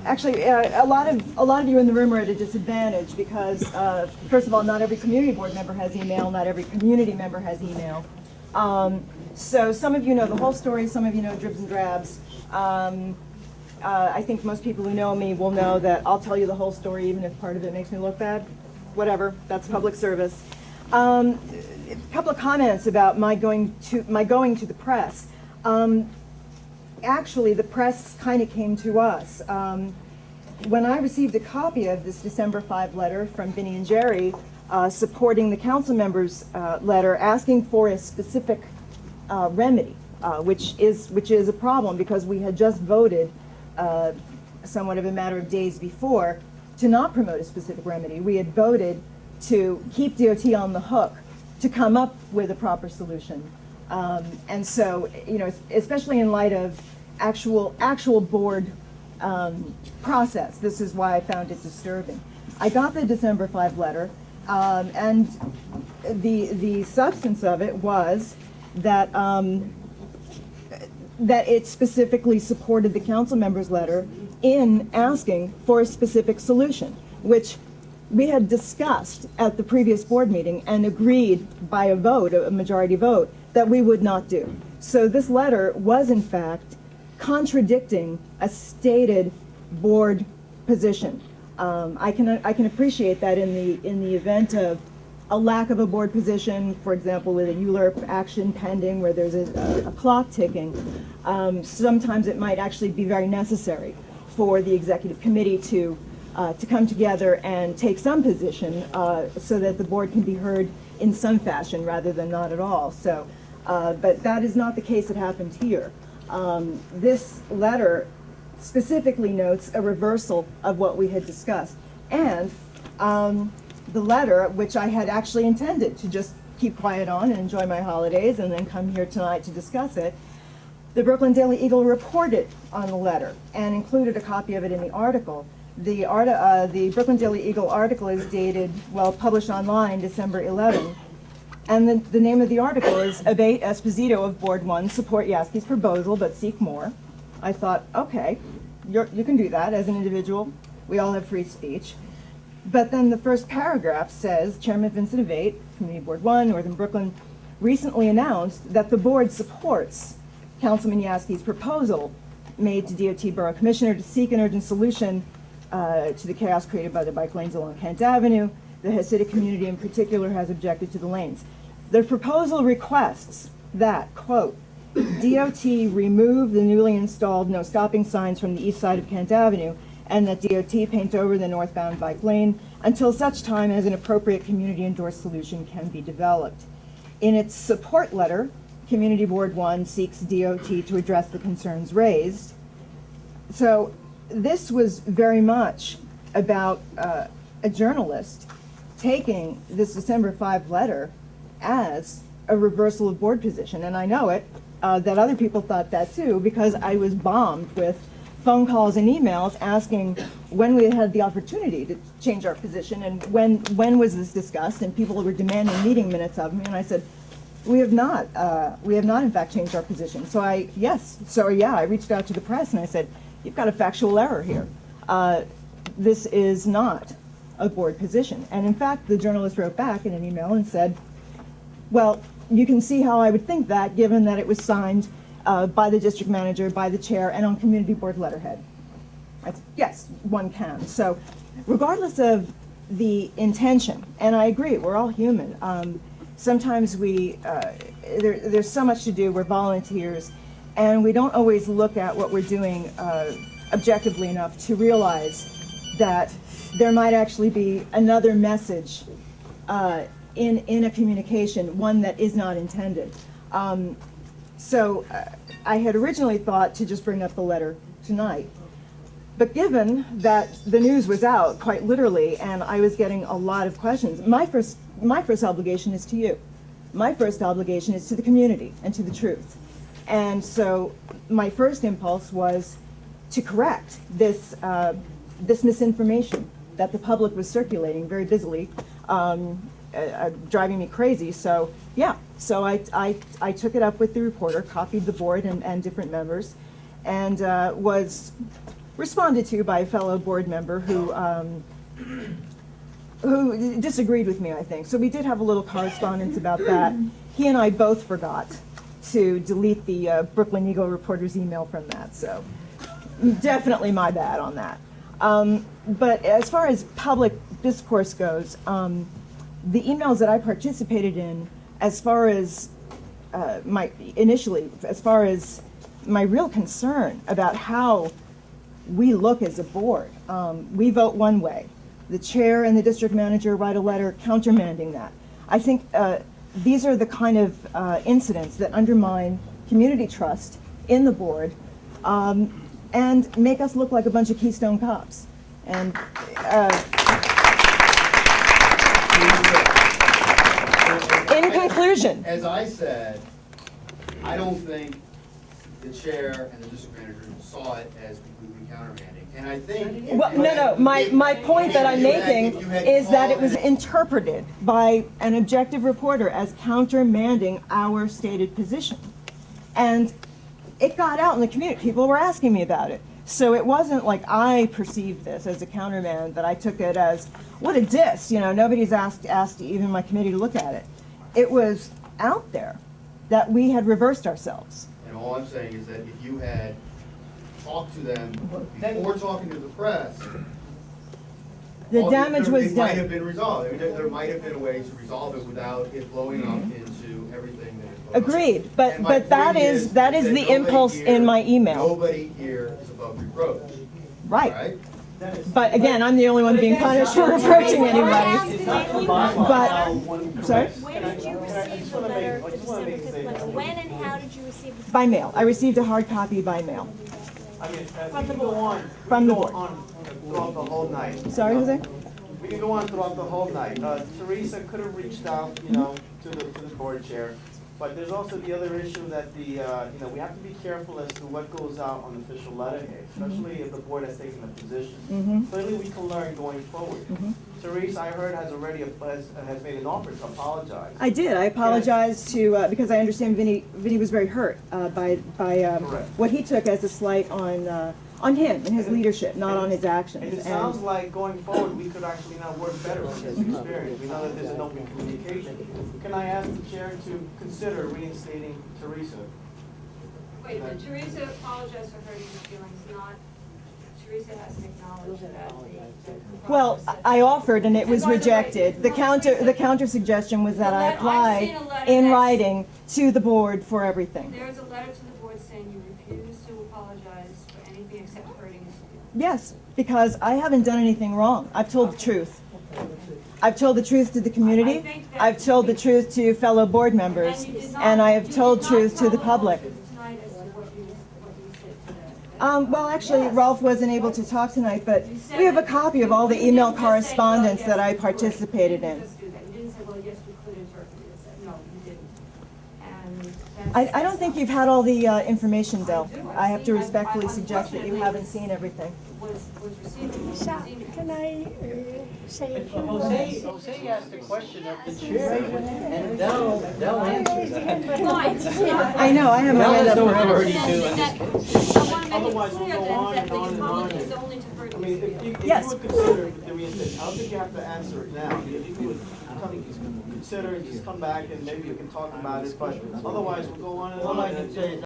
Actually, a lot of you in the room are at a disadvantage because, first of all, not every community board member has email, not every community member has email. So some of you know the whole story, some of you know dribs and drabs. I think most people who know me will know that I'll tell you the whole story even if part of it makes me look bad. Whatever, that's public service. A couple of comments about my going to the press. Actually, the press kind of came to us. When I received a copy of this December 5 letter from Vinnie and Jerry supporting the council members' letter asking for a specific remedy, which is a problem because we had just voted somewhat of a matter of days before to not promote a specific remedy. We had voted to keep DOT on the hook to come up with a proper solution. And so, you know, especially in light of actual board process, this is why I found it disturbing. I got the December 5 letter, and the substance of it was that that it specifically supported the council members' letter in asking for a specific solution, which we had discussed at the previous board meeting and agreed by a vote, a majority vote, that we would not do. So this letter was in fact contradicting a stated board position. I can appreciate that in the event of a lack of a board position, for example, with a ULURP action pending where there's a clock ticking, sometimes it might actually be very necessary for the executive committee to come together and take some position so that the board can be heard in some fashion rather than not at all. So, but that is not the case that happened here. This letter specifically notes a reversal of what we had discussed. And the letter, which I had actually intended to just keep quiet on and enjoy my holidays and then come here tonight to discuss it, the Brooklyn Daily Eagle reported on the letter and included a copy of it in the article. The Brooklyn Daily Eagle article is dated, well, published online December 11. And the name of the article is Abate Esposito of Board 1, support Yaski's proposal, but seek more. I thought, okay, you can do that as an individual. We all have free speech. But then the first paragraph says, Chairman Vincent Abate, Community Board 1, Northern Brooklyn, recently announced that the board supports Councilman Yaski's proposal made to DOT Borough Commissioner to seek an urgent solution to the chaos created by the bike lanes along Kent Avenue. The Hasidic community in particular has objected to the lanes. The proposal requests that, quote, DOT remove the newly installed no stopping signs from the east side of Kent Avenue and that DOT paint over the northbound bike lane until such time as an appropriate community endorsed solution can be developed. In its support letter, Community Board 1 seeks DOT to address the concerns raised. So this was very much about a journalist taking this December 5 letter as a reversal of board position. And I know it, that other people thought that too, because I was bombed with phone calls and emails asking when we had the opportunity to change our position and when was this discussed, and people were demanding meeting minutes of me, and I said, we have not in fact changed our position. So I reached out to the press and I said, you've got a factual error here. This is not a board position. And in fact, the journalist wrote back in an email and said, well, you can see how I would think that given that it was signed by the district manager, by the chair, and on community board letterhead. I said, yes, one can. So regardless of the intention, and I agree, we're all human. Sometimes there's so much to do, we're volunteers, and we don't always look at what we're doing objectively enough to realize that there might actually be another message in a communication, one that is not intended. So I had originally thought to just bring up the letter tonight, but given that the news was out quite literally and I was getting a lot of questions, my first obligation is to you. My first obligation is to the community and to the truth. And so my first impulse was to correct this misinformation that the public was circulating very busily, driving me crazy. So yeah, so I took it up with the reporter, copied the board and different members, and was responded to by a fellow board member who disagreed with me, I think. So we did have a little correspondence about that. He and I both forgot to delete the Brooklyn Eagle reporter's email from that, so definitely my bad on that. But as far as public discourse goes, the emails that I participated in, as far as as far as my real concern about how we look as a board, we vote one way. The chair and the district manager write a letter countermanding that. I think these are the kind of incidents that undermine community trust in the board and make us look like a bunch of Keystone Cops. And in conclusion, as I said, I don't think the chair and the district manager saw it as completely countermanding. And I think... Well, no. My point that I'm making is that it was interpreted by an objective reporter as countermanding our stated position. And it got out in the community. People were asking me about it. So it wasn't like I perceived this as a countermand, that I took it as, what a diss, you know, nobody's asked even my committee to look at it. It was out there that we had reversed ourselves. And all I'm saying is that if you had talked to them before talking to the press, the damage was done. It might have been resolved. I mean, there might have been a way to resolve it without it blowing up into everything that it's blowing Agreed, up. but that is the impulse in my email. Nobody here is above reproach. Right. But again, I'm the only one being punished for reproaching anybody. But, sorry? When did you receive the letter for December 5th? When and how did you receive it? By mail. I received a hard copy by mail. I mean, we can go on. From the board. Throughout the whole night. Sorry, Jose? We can go on throughout the whole night. Teresa could have reached out, you know, to the board chair. But there's also the other issue that we have to be careful as to what goes out on official letterhead, especially if the board has taken a position. Clearly, we can learn going forward. Teresa, I heard, has made an offer to apologize. I did. I apologized to because I understand Vinny was very hurt by what he took as a slight on him and his leadership, not on his actions. And it sounds like going forward, we could actually now work better on this experience. We know that there's an open communication. Can I ask the chair to consider reinstating Teresa? Wait a minute, Teresa apologized for hurting your feelings, not, Teresa hasn't acknowledged that. Well, I offered and it was rejected. The counter suggestion was that I apply in writing to the board for everything. There's a letter to the board saying you refuse to apologize for anything except hurting his feelings. Yes, because I haven't done anything wrong. I've told the truth. I've told the truth to the community. I've told the truth to fellow board members, and I have told truth to the public. Well, actually, Ralph wasn't able to talk tonight, but we have a copy of all the email correspondence that I participated in. I don't think you've had all the information, Del. I have to respectfully suggest that you haven't seen everything. Can I say a few words? Jose asked a question of the chair, and Del answered that. I know, I have my hand up Del forever. has no authority to in this case. Otherwise, we'll go on and on and on. I mean, if you would consider the reinstatement, I don't think you have to answer it now. If you would consider and just come back and maybe you can talk about it, but otherwise, we'll go on and on.